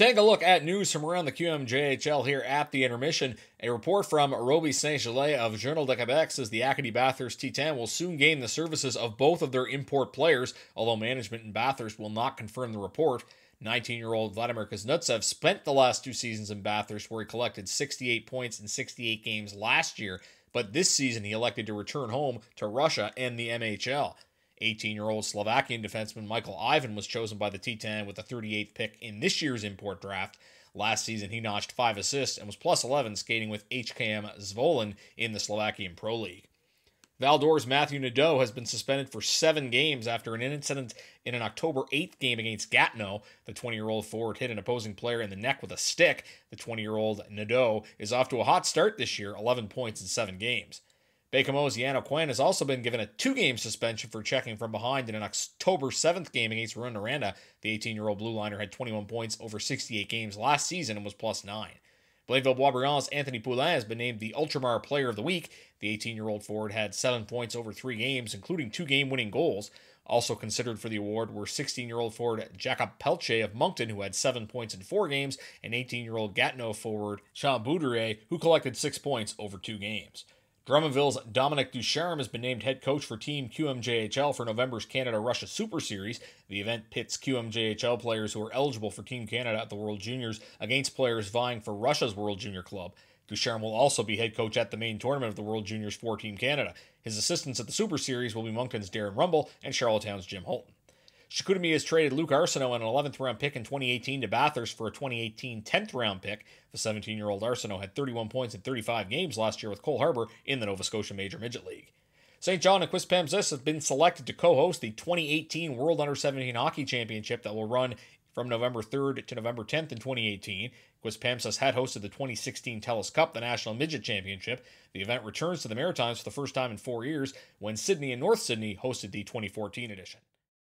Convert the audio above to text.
Take a look at news from around the QMJHL here at the intermission. A report from Roby Saint-Gelais of Journal de Quebec says the Acadie Bathurst Titan will soon gain the services of both of their import players, although management in Bathurst will not confirm the report. 19-year-old Vladimir Kuznetsov spent the last 2 seasons in Bathurst, where he collected 68 points in 68 games last year, but this season he elected to return home to Russia and the MHL. 18-year-old Slovakian defenseman Michael Ivan was chosen by the Titan with the 38th pick in this year's import draft. Last season, he notched 5 assists and was plus 11 skating with HKM Zvolin in the Slovakian Pro League. Val-d'Or's Matthew Nadeau has been suspended for 7 games after an incident in an October 8th game against Gatineau. The 20-year-old forward hit an opposing player in the neck with a stick. The 20-year-old Nadeau is off to a hot start this year, 11 points in 7 games. Baie-Comeaux's Yano Quinn has also been given a 2-game suspension for checking from behind in an October 7th game against Rouyn-Noranda. The 18-year-old blue liner had 21 points over 68 games last season and was plus 9. Blainville-Boisbriand's Anthony Poulin has been named the Ultramar Player of the Week. The 18-year-old forward had 7 points over 3 games, including 2 game-winning goals. Also considered for the award were 16-year-old forward Jacob Pelche of Moncton, who had 7 points in 4 games, and 18-year-old Gatineau forward Jean Boudreau, who collected 6 points over 2 games. Drummondville's Dominic Ducharme has been named head coach for Team QMJHL for November's Canada-Russia Super Series. The event pits QMJHL players who are eligible for Team Canada at the World Juniors against players vying for Russia's World Junior Club. Ducharme will also be head coach at the main tournament of the World Juniors for Team Canada. His assistants at the Super Series will be Moncton's Darren Rumble and Charlottetown's Jim Holton. Chicoutimi has traded Luke Arsenault and an 11th round pick in 2018 to Bathurst for a 2018 10th round pick. The 17-year-old Arsenault had 31 points in 35 games last year with Cole Harbour in the Nova Scotia Major Midget League. St. John and Quispamsis have been selected to co-host the 2018 World Under-17 Hockey Championship that will run from November 3rd to November 10th in 2018. Quispamsis had hosted the 2016 TELUS Cup, the National Midget Championship. The event returns to the Maritimes for the first time in 4 years when Sydney and North Sydney hosted the 2014 edition.